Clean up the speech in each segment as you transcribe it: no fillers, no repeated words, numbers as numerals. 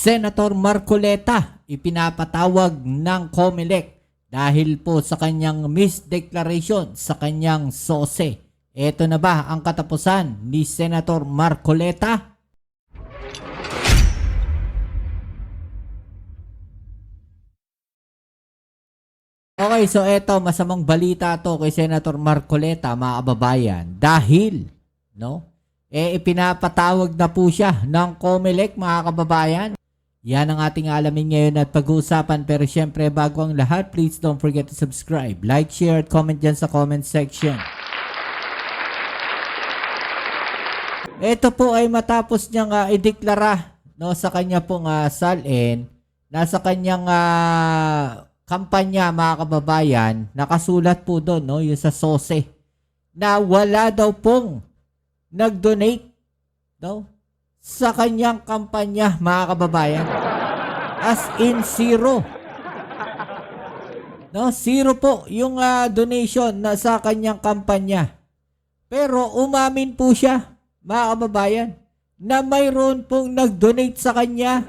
Senator Marcoleta ipinapatawag ng COMELEC dahil po sa kanyang misdeclaration sa kanyang SOSE. Ito na ba ang katapusan ni Senator Marcoleta? Okay, so eto, masamang balita to kay Senator Marcoleta, mga kababayan. Dahil, ipinapatawag na po siya ng COMELEC, mga kababayan. Yan ang ating alamin ngayon at pag-uusapan. Pero syempre, bago ang lahat, please don't forget to subscribe, like, share, at comment dyan sa comment section. Ito po ay matapos niyang ideklara sa kanya pong salin, nasa kanyang kampanya, mga kababayan, nakasulat po doon, yung sa SOSE, na wala daw pong nag-donate sa kanyang kampanya, mga kababayan. As in zero. Zero po yung donation na sa kanyang kampanya. Pero umamin po siya, mga kababayan, na mayroon pong nag-donate sa kanya.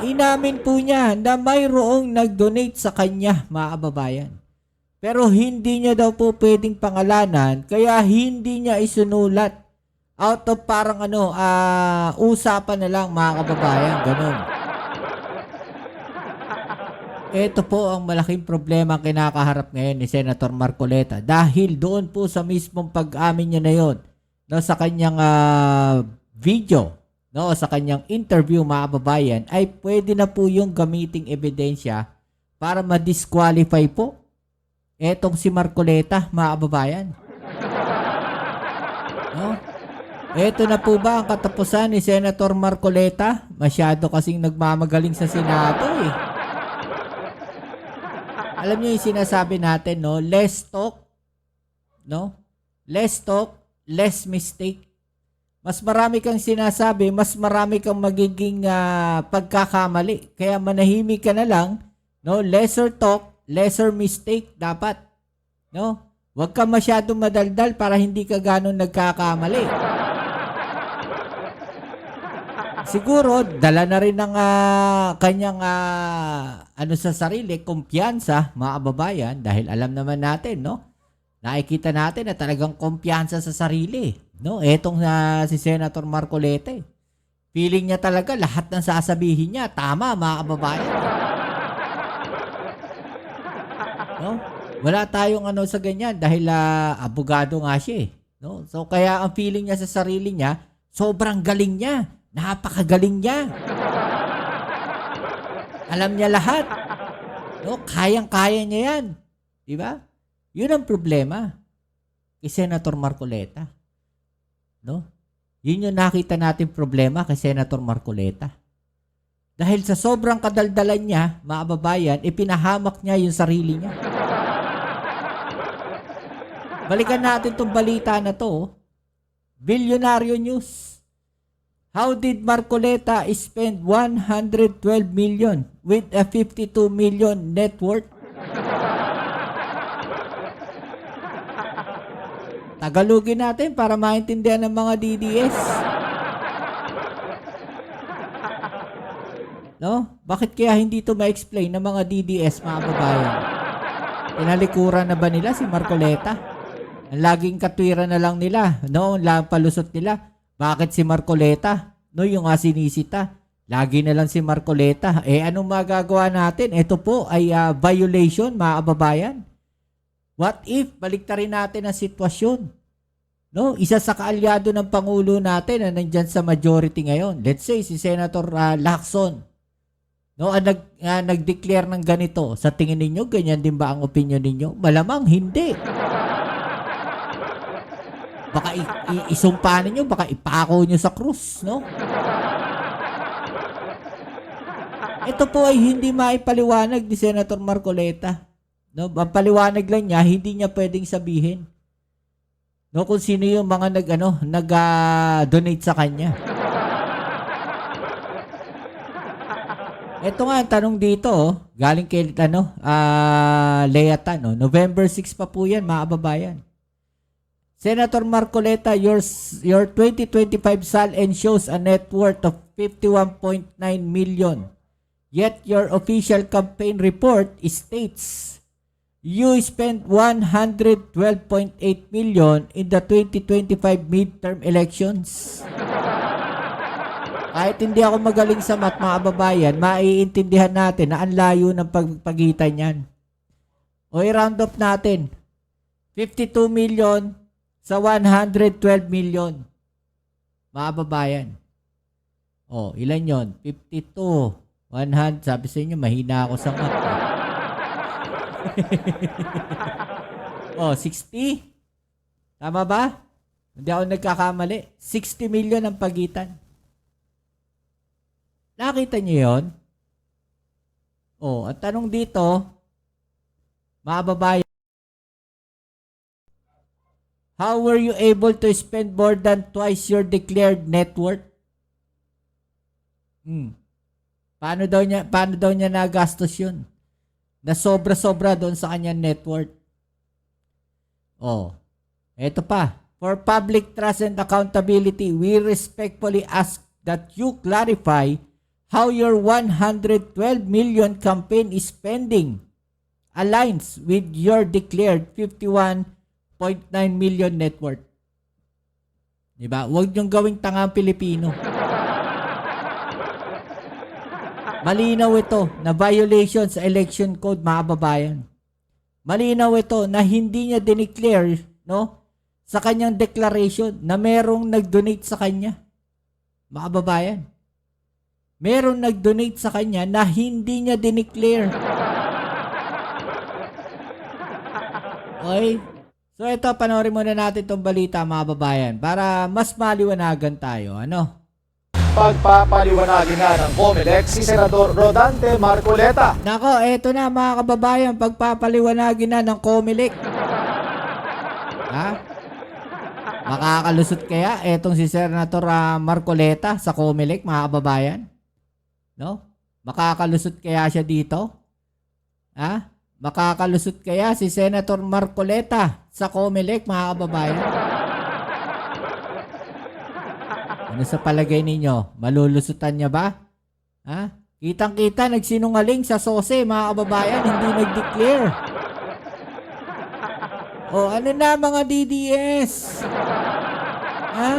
Inamin po niya na mayroong nag-donate sa kanya, mga kababayan. Pero hindi niya daw po pwedeng pangalanan, kaya hindi niya isunulat. Out of parang usapan na lang, mga kababayan, ganun. Ito po ang malaking problema kinakaharap ngayon ni Senator Marcoleta dahil doon po sa mismong pag-amin niya na yun, sa kanyang video, sa kanyang interview, mga kababayan, ay pwede na po yung gamiting ebidensya para ma-disqualify po etong si Marcoleta, mga kababayan. Ito na po ba ang katapusan ni Senator Marcoleta? Masyado kasing nagmamagaling sa Senado eh. Alam niyo yung sinasabi natin, less talk, less talk, less mistake. Mas marami kang sinasabi, mas marami kang magiging pagkakamali. Kaya manahimik ka na lang, lesser talk, lesser mistake dapat. Huwag ka masyadong madaldal para hindi ka ganon nagkakamali. Siguro, dala na rin ng kanyang sa sarili, kumpiyansa, mga kababayan, dahil alam naman natin, nakikita natin na talagang kumpiyansa sa sarili. Etong si Senator Marcoleta. Feeling niya talaga lahat ng sasabihin niya, tama, mga kababayan. Wala tayong sa ganyan dahil abogado nga siya eh. So kaya ang feeling niya sa sarili niya, sobrang galing niya. Napakagaling niya. Alam niya lahat. Kayang-kaya niya yan. Diba? Yun ang problema kay Senator Marcoleta. Yun yung nakita natin problema kay Senator Marcoleta. Dahil sa sobrang kadaldalan niya, mga kababayan, ipinahamak niya yung sarili niya. Balikan natin itong balita na to. Bilyonaryo News. How did Marcoleta spend 112 million with a 52 million net worth? Tagalogin natin para maintindihan ng mga DDS. Bakit kaya hindi ito ma-explain ng mga DDS, mga babayan? Tinalikuran na ba nila si Marcoleta? Ang laging katwiran na lang nila, ang palusot nila. Bakit si Marcoleta? Yung sinisita. Lagi na lang si Marcoleta. Anong magagawa natin? Ito po ay violation, mga kababayan. What if baliktarin natin ang sitwasyon? Isa sa kaalyado ng Pangulo natin na nandyan sa majority ngayon. Let's say si Senator Lacson. Nag-declare ng ganito. Sa tingin ninyo, ganyan din ba ang opinion ninyo? Malamang hindi. Baka isumpahan ninyo, baka ipako nyo sa krus, Ito po ay hindi maipaliwanag ni Senator Marcoleta. Ang paliwanag lang niya, hindi niya pwedeng sabihin. Kung sino yung mga nag-donate sa kanya. Ito nga ang tanong dito, galing kay Leatan, November 6 pa po yan, mga kababayan. Senator Marcoleta, your 2025 SALN shows a net worth of 51.9 million. Yet your official campaign report states you spent 112.8 million in the 2025 midterm elections. Kahit hindi ako magaling sa math, mga kababayan, maiintindihan natin na ang layo ng pagpagitan yan. O i-round off natin. 52 million sa 112 million. Mga kababayan. O, ilan yon? 52. 100. Sabi sa inyo, mahina ako sa math. O, 60. Tama ba? Hindi ako nagkakamali. 60 million ang pagitan. Nakita niyo yon? Oh, at tanong dito, mga babae, how were you able to spend more than twice your declared net worth? Paano daw niya nagastos yun? Na sobra-sobra doon sa kanyang net worth. Oh, eto pa. For public trust and accountability, we respectfully ask that you clarify how your 112 million campaign spending aligns with your declared 51.9 million net worth. Diba? Huwag niyong gawing tangang Pilipino. Malinaw ito na violation sa election code, mga babayan. Malinaw ito na hindi niya dineclare, no, sa kanyang declaration na merong nag-donate sa kanya. Mga babayan. Meron nag-donate sa kanya na hindi niya dineclare. Okay? So ito, panoorin muna natin itong balita, mga babayan, para mas maliwanagan tayo. Ano? Pagpapaliwanagin na ng COMELEC si Senador Rodante Marcoleta. Nako, eto na mga kababayan, pagpapaliwanagin na ng COMELEC. Ha? Makakalusot kaya etong si Senator Marcoleta sa COMELEC, mga kababayan? No? Makakalusot kaya siya dito? Ha? Makakalusot kaya si Senator Marcoleta sa COMELEC, mga kababayan? Ano sa palagay ninyo? Malulusutan niya ba? Ha? Kitang-kita nagsinungaling sa SOSE, mga kababayan, hindi nag-declare. O ano na mga DDS? Ha?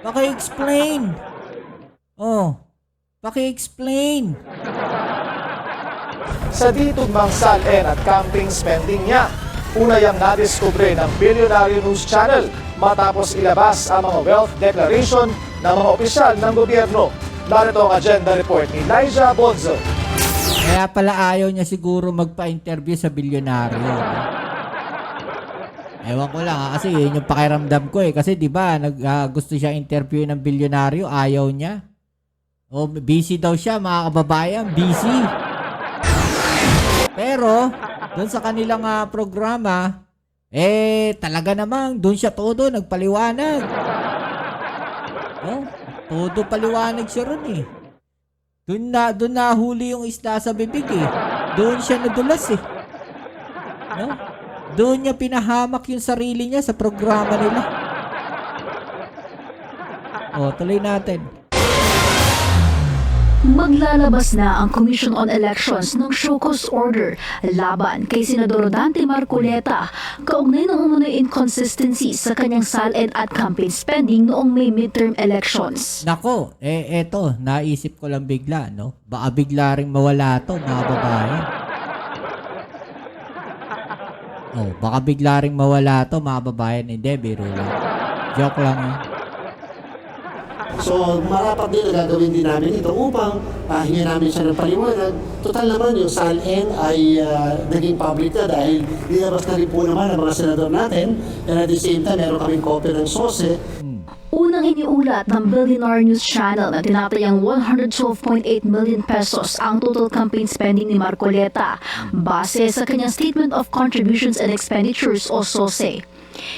Paki-explain. Paki-explain. Sa ditugmang SALN at camping spending niya, una yang nadiskubre ng Billionaire News Channel matapos ilabas ang mga wealth declaration ng mga opisyal ng gobyerno. Narito ang agenda report ni Liza Bonzo. Kaya pala ayaw niya siguro magpa-interview sa bilyonaryo. Ewan ko lang kasi yun yung pakiramdam ko kasi di ba gusto siya interview ng bilyonaryo, ayaw niya. O busy daw siya, mga kababayan, busy. Pero doon sa kanilang programa, talaga namang doon siya todo nagpaliwanag. Todo paliwanag siya ron eh. Doon nahuli yung isda sa bibig eh. Doon siya nadulas eh. No? Doon niya pinahamak yung sarili niya sa programa nila. Tuloy natin. Maglalabas na ang Commission on Elections ng show cause order laban kay Senador Rodante Marcoleta kaugnay ng umunoy inconsistencies sa kanyang SALN at campaign spending noong May midterm elections. Nako, eto, naisip ko lang bigla, no? Baka bigla ring mawala to, mga babae. Baka bigla ring mawala to, mga babayan. Hindi, biro lang. Joke lang eh. So, marapat din na gagawin din namin ito upang hingin namin siya ng paliwanag. Total naman yung SALN ay naging public na dahil nilabas na rin po naman ang mga senador natin. And at the same time, meron kaming copy ng SOSE. Unang iniulat ng Billionaire News Channel na tinatayang 112.8 million pesos ang total campaign spending ni Marcoleta base sa kanyang Statement of Contributions and Expenditures o SOSE.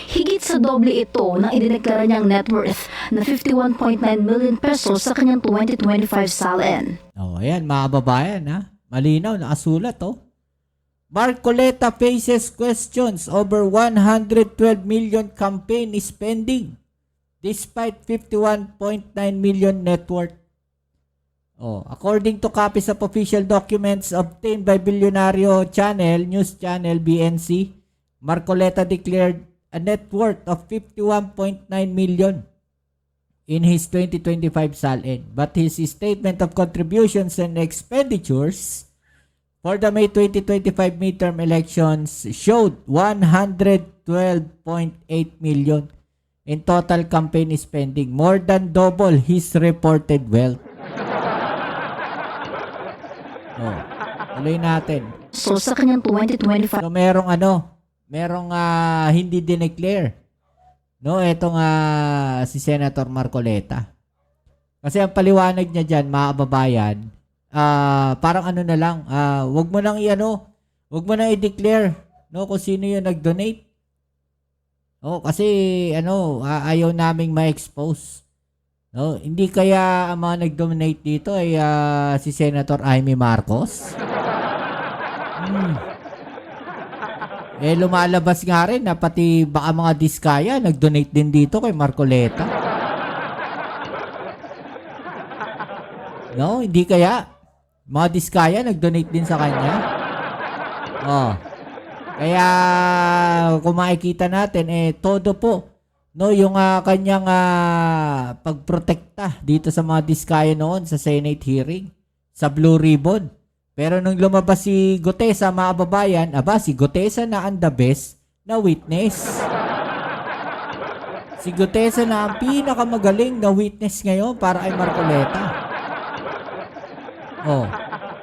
Higit sa doble ito nang idineklara niyang net worth na 51.9 million pesos sa kanyang 2025 SALN. Ayan, mga babayan ha. Malinaw, nakasulat Marcoleta faces questions over 112 million campaign spending despite 51.9 million net worth. According to copies of official documents obtained by Billionario News Channel BNC, Marcoleta declared a net worth of 51.9 million in his 2025 SALN, but his statement of contributions and expenditures for the May 2025 midterm elections showed 112.8 million in total campaign spending, more than double his reported wealth. Tuloy natin. So sa kanyang 2025 So merong hindi dineclare. No, etong si Senator Marcoleta. Kasi ang paliwanag niya diyan, mga kababayan, parang na lang, wag mo nang wag mo nang i-declare, no, kung sino yung nag-donate. Kasi ayaw naming ma-expose. No, hindi kaya ang mga nag-donate dito ay si Senator Amy Marcos? Lumalabas nga rin na pati baka mga diskaya nag-donate din dito kay Marcoleta. No, hindi kaya mga diskaya nag-donate din sa kanya. Kaya kung makikita natin todo po, no, yung kanyang pagprotekta dito sa mga diskaya noon sa Senate hearing sa Blue Ribbon. Pero nung lumabas si Gutesa, mga kababayan, si Gutesa na ang the best na witness. Si Gutesa na ang pinakamagaling na witness ngayon para kay Marcoleta.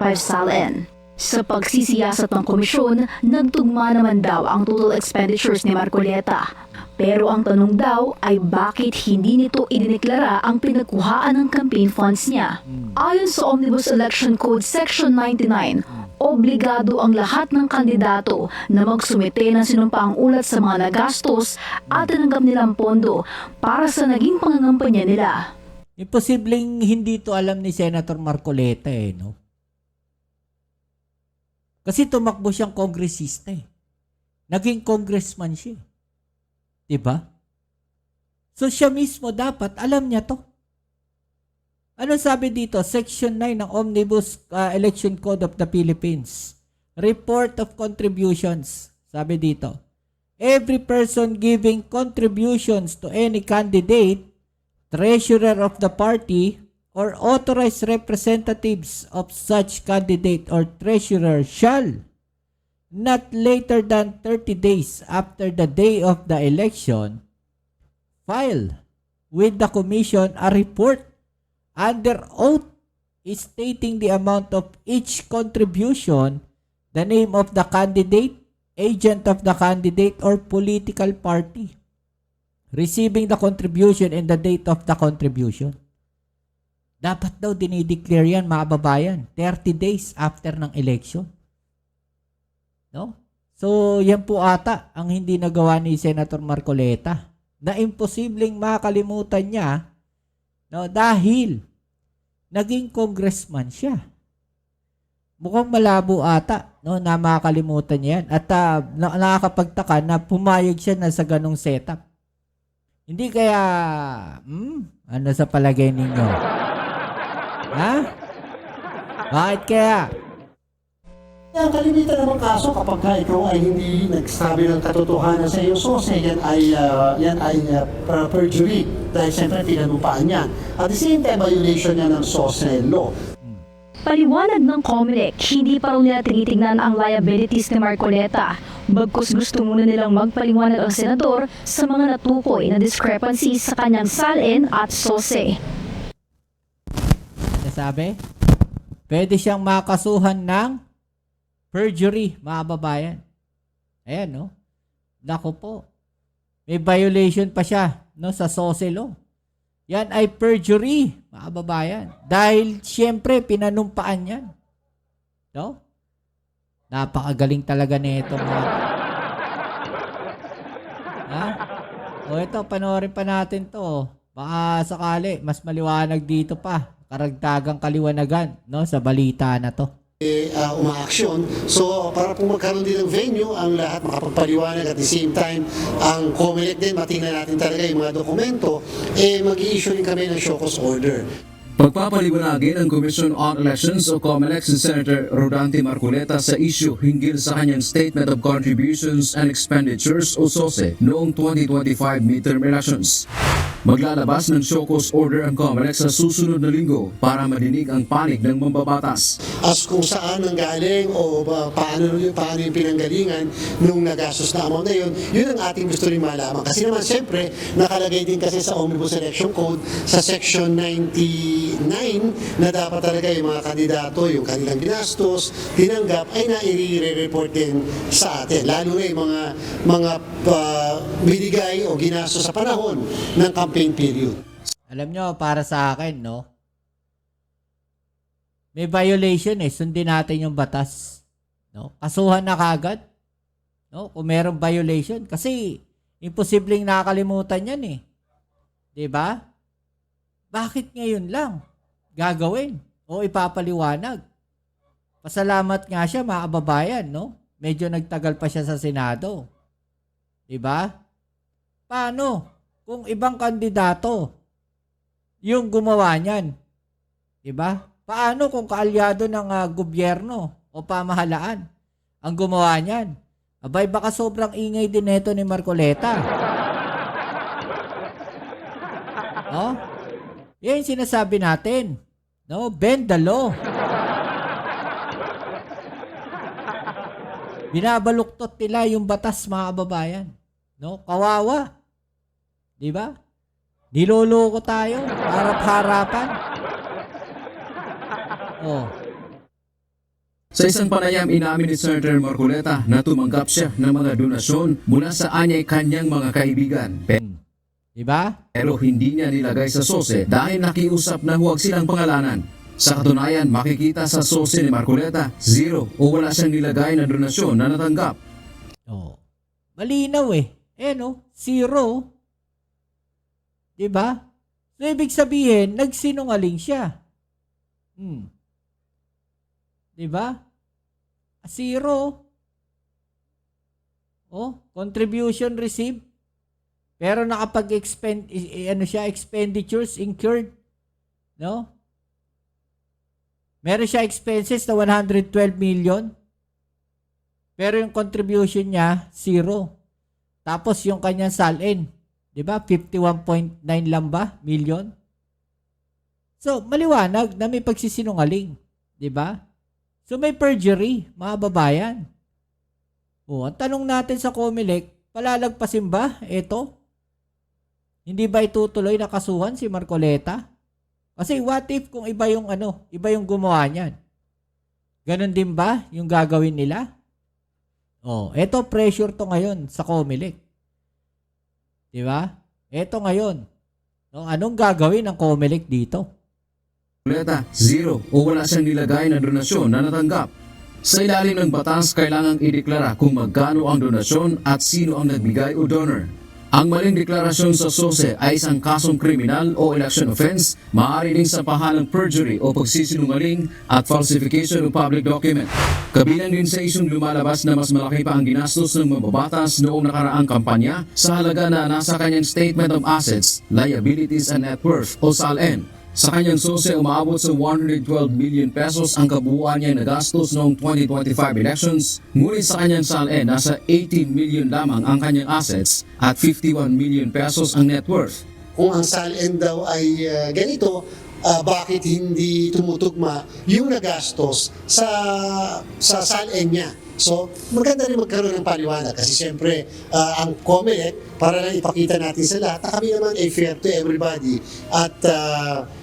SALN. Sa pagsisiyasat ng komisyon, nagtugma naman daw ang total expenditures ni Marcoleta. Pero ang tanong daw ay bakit hindi nito idineklara ang pinagkuhaan ng campaign funds niya. Ayon sa Omnibus Election Code Section 99, obligado ang lahat ng kandidato na magsumite ng sinumpaang ulat sa mga nagastos at tinanggap nilang pondo para sa naging pangangampanya nila. Imposibleng hindi to alam ni Senator Marcoleta no? Kasi tumakbo siyang kongresista Naging congressman siya. Diba? So siya mismo dapat alam niya to. Ano sabi dito? Section 9 ng Omnibus Election Code of the Philippines. Report of contributions. Sabi dito, every person giving contributions to any candidate, treasurer of the party, or authorized representatives of such candidate or treasurer shall, not later than 30 days after the day of the election, file with the Commission a report under oath stating the amount of each contribution, the name of the candidate, agent of the candidate, or political party receiving the contribution and the date of the contribution. Dapat daw dinideclare yan, mga babayan, 30 days after ng election. No? So, yan po ata ang hindi nagawa ni Senator Marcoleta na imposibleng makalimutan niya, no, dahil naging congressman siya. Mukhang malabo ata, no, na makalimutan niya yan. At nakakapagtaka na pumayag siya na sa ganong setup. Hindi kaya, ano sa palagay ninyo? Ha? Bakit kaya? Ang kalimitan namang kaso kapag ikaw ay hindi nagsabi ng katotohanan sa iyong sose, yan ay perjury dahil siyempre tinanupaan niya. At the same time, violation niya ng sose law. Paliwanag ng COMELEC, hindi pa raw nila tinitingnan ang liabilities ni Marcoleta. Bagkus gusto muna nilang magpaliwanag ang senador sa mga natukoy na discrepancies sa kanyang SALN at SOSE. Nasabi? Pwede siyang makasuhan ng perjury, mga babayan. Ayan, no? Naku po. May violation pa siya, no, sa SOSE law. Yan ay perjury, mga babayan. Dahil, siyempre, pinanumpaan yan. No? Napakagaling talaga nito, mga. Ha? O ito, panoorin pa natin to. Baka sakali, mas maliwanag dito pa. Karagdagang kaliwanagan, no, sa balita na to. umaaksyon. So para po magkaroon din ng venue, ang lahat makapagpaliwanag at the same time, ang COMELEC din, matingnan natin talaga yung mga dokumento, mag-i-issue rin kami ng show cause order. Pagpapaliwanagin ng Commission on Elections o COMELEC si Senator Rodante Marcoleta sa issue hinggil sa kanyang Statement of Contributions and Expenditures o SOSE noong 2025 midterm elections. Maglalabas ng show cause order ang COMELEC sa susunod na linggo para madinig ang panig ng mambabatas. As kung saan nanggaling o paano yung pinanggalingan nung nagastos na amount na yun ang ating gusto rin malaman. Kasi naman siyempre, nakalagay din kasi sa Omnibus Election Code sa Section 99 na dapat talaga yung mga kandidato, yung kanilang ginastos, tinanggap, ay nai-report din sa atin. Lalo na yung mga binigay o ginastos sa panahon ng campaign period. Alam nyo, para sa akin, no? May violation sundin natin yung batas. No? Kasuhan na kagad. No? Kung merong violation. Kasi, imposibleng nakakalimutan yan Diba? Bakit ngayon lang gagawin o ipapaliwanag? Pasalamat nga siya, mga kababayan, no? Medyo nagtagal pa siya sa Senado. Diba? Paano? Kung ibang kandidato yung gumawa niyan. Diba? Paano kung kaalyado ng gobyerno o pamahalaan ang gumawa niyan? Abay, baka sobrang ingay din neto ni Marcoleta. No? Yan yung sinasabi natin. No? Bend the law. Binabaluktot nila yung batas, mga kababayan. No? Kawawa. Di ba? Niloloko tayo. Harap-harapan. Oh. Sa isang panayam, inamin ni Senator Marcoleta na tumanggap siya ng mga donasyon mula sa anyay kanyang mga kaibigan. Di ba? Pero hindi niya nilagay sa SOSE dahil nakiusap na huwag silang pangalanan. Sa katunayan, makikita sa SOSE ni Marcoleta, 0 o wala siyang nilagay na donasyon na natanggap. Oh. Malinaw no? 0. Diba? So, ibig sabihin, nagsinungaling siya. Diba? 0. Oh, contribution received. Pero nakapag-expend, expenditures incurred. No? Meron siya expenses na 112 million. Pero yung contribution niya, 0. Tapos yung kanyang salin, di ba? 51.9 lang ba? Million? So, maliwanag na may pagsisinungaling. Di ba? So, may perjury, mga babayan. O, ang tanong natin sa COMELEC, palalagpasin ba ito? Hindi ba itutuloy na kasuhan si Marcoleta? Kasi what if kung iba yung gumawa niyan? Ganon din ba yung gagawin nila? Oh, eto pressure to ngayon sa COMELEC. Di ba? Eto ngayon. No, anong gagawin ng COMELEC dito? Marcoleta, 0 o wala siyang nilagay na donasyon na natanggap. Sa ilalim ng batas, kailangang ideklara kung magkano ang donasyon at sino ang nagbigay o donor. Ang maling deklarasyon sa SOSE ay isang kasong kriminal o election offense, maaari ding sampahan ng perjury o pagsisinungaling at falsification of public document. Kabilang din sa isyong lumalabas na mas malaki pa ang ginastos ng mambabatas noong nakaraang kampanya sa halaga na nasa kanyang Statement of Assets, Liabilities and Net Worth o SALN. Sa kanyang SOSE, umaabot sa 112 million pesos ang kabuuan niya na gastos noong 2025 elections, ngunit sa kanyang SALN, nasa 18 million lamang ang kanyang assets at 51 million pesos ang net worth. Kung ang SALN daw ay ganito, bakit hindi tumutugma yung nagastos sa SALN niya? So, maganda rin magkaroon ng paliwanag kasi siyempre ang COMELEC, para lang ipakita natin sa lahat na kami naman ay fair to everybody at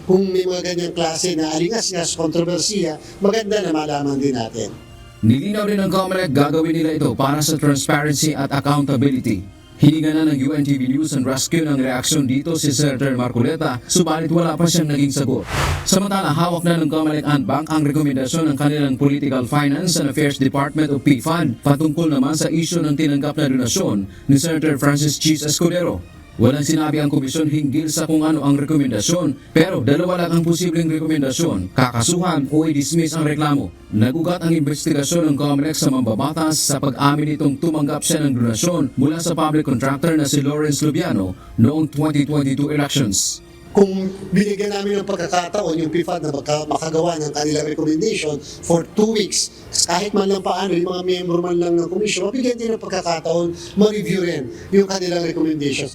kung may mga ganyang klase na alingas-ngas, kontrobersiya, maganda na malaman din natin. Nilinaw din ng COMELEC gagawin nila ito para sa transparency at accountability. Hininga na ng UNTV News and Rescue ng reaksyon dito si Senator Marcoleta, subalit wala pa siyang naging sagot. Samantala, hawak na ng COMELEC and Bank ang rekomendasyon ng kanilang Political Finance and Affairs Department o PFAD patungkol naman sa isyu ng tinanggap na donasyon ni Senator Francis Chis Escudero. Walang sinabi ang komisyon hinggil sa kung ano ang rekomendasyon, pero dalawa lang ang posibleng rekomendasyon, kakasuhan o i-dismiss ang reklamo. Nagugat ang investigasyon ng COMELEC sa mambabatas sa pag-amin nitong tumanggap siya ng donasyon mula sa public contractor na si Lawrence Lubiano noong 2022 elections. Kung binigyan namin ng pagkakataon yung PFAD na makagawa ng kanilang recommendation for 2 weeks, kahit man lang paano, yung mga miyembro man lang ng komisyon, mabigyan din ng pagkakataon, ma-review rin yung kanilang recommendations.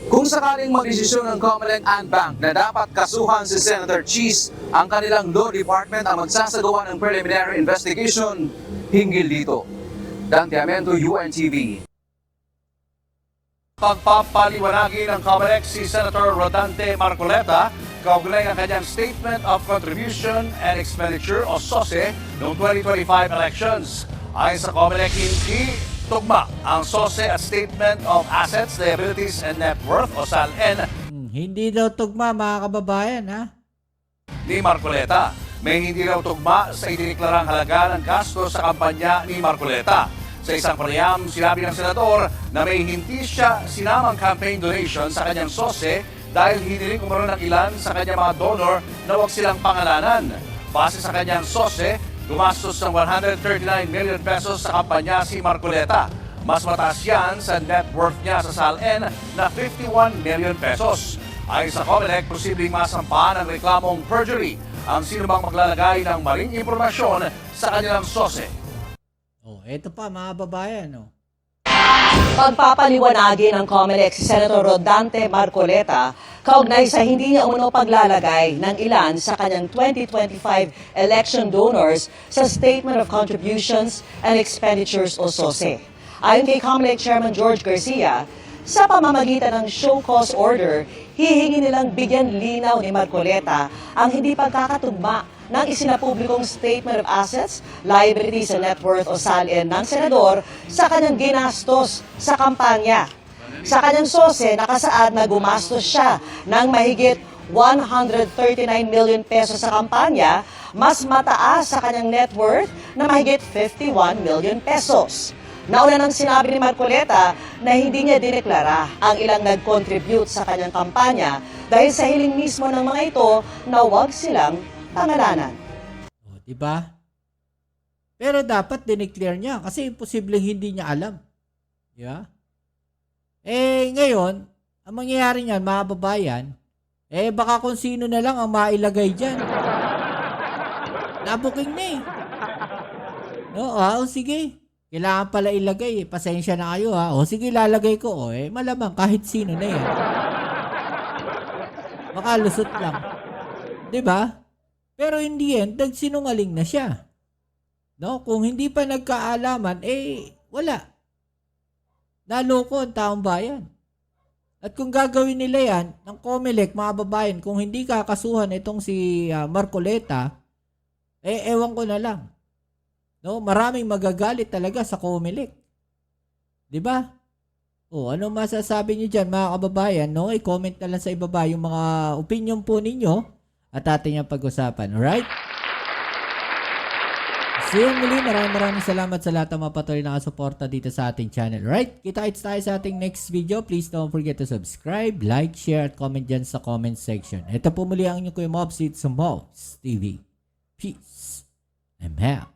Kung sakaling magdesisyon ng COMELEC and Bank na dapat kasuhan si Senator Cheese, ang kanilang law department ang magsasagawa ng preliminary investigation hinggil dito. Dante Amento, UNTV. Pagpapaliwanagin ng COMELEC si Senator Rodante Marcoleta kaugnay ng kanyang Statement of Contribution and Expenditure o SOSE noong 2025 elections. Ayon sa COMELEC, hindi tugma ang SOSE at Statement of Assets, Liabilities and Net Worth o SALN Hindi daw tugma mga kababayan ha. ni Marcoleta. May hindi raw tugma sa idineklarang halaga ng gasto sa kampanya ni Marcoleta. Sa isang panayam, sinabi ng senador na may hindi siya sinamang campaign donation sa kanyang SOSE dahil hiniling umano ng ilan sa kanyang mga donor na huwag silang pangalanan. Base sa kanyang SOSE, gumastos ng 139 million pesos sa kampanya si Marcoleta. Mas mataas yan sa net worth niya sa SALN na 51 million pesos. Ayon sa COMELEC, posibleng masampahan ng reklamong perjury ang sinumang maglalagay ng maling impormasyon sa kanilang SOSE. Oh, eto pa mga babayan oh. Pagpapaliwanagin ng COMELEC si Senator Rodante Marcoleta kaugnay sa hindi niya umano paglalagay ng ilan sa kanyang 2025 election donors sa Statement of Contributions and Expenditures o SOSE. Ayon kay COMELEC Chairman George Garcia, sa pamamagitan ng show cause order, hihingi nilang bigyan linaw ni Marcoleta ang hindi pagkakatugma ng isinapublikong Statement of Assets, Liabilities and Net Worth o SALN ng senador sa kanyang ginastos sa kampanya. Sa kanyang SOSE, nakasaad na gumastos siya ng mahigit 139 million pesos sa kampanya, mas mataas sa kanyang net worth na mahigit 51 million pesos. Nauna nang sinabi ni Marcoleta na hindi niya dineklara ang ilang nag-contribute sa kanyang kampanya dahil sa hiling mismo ng mga ito na huwag silang pangalanan. Oh, diba? Pero dapat dineclare niya kasi imposibleng hindi niya alam. Diba? Eh, ngayon, ang mangyayari niyan, mga babayan, baka kung sino na lang ang mailagay dyan. Nabuking na eh. No, sige. Kailangan pala ilagay. Pasensya na kayo ha. O sige, lalagay ko. Malamang kahit sino na yan. Baka lusot lang. Diba? Pero hindi yan, nagsinungaling na siya. No? Kung hindi pa nagkaalaman, wala. Naloko ang taong bayan. At kung gagawin nila yan, ng COMELEC, mga babayan, kung hindi kakasuhan itong si Marcoleta, ewan ko na lang. No, maraming magagalit talaga sa COMELEC. 'Di ba? O, ano masasabi niyo diyan mga kababayan, no? I-comment na lang sa ibaba yung mga opinion po ninyo at ating yung pag-usapan, alright? See you muli. Maraming salamat sa lahat ng mga patuloy na nakasuporta dito sa ating channel, right? Kita-kits tayo sa ating next video. Please don't forget to subscribe, like, share, at comment dyan sa comment section. Ito po muli ang inyong Kuya Mobs, it's Mobs TV. Peace. I'm out.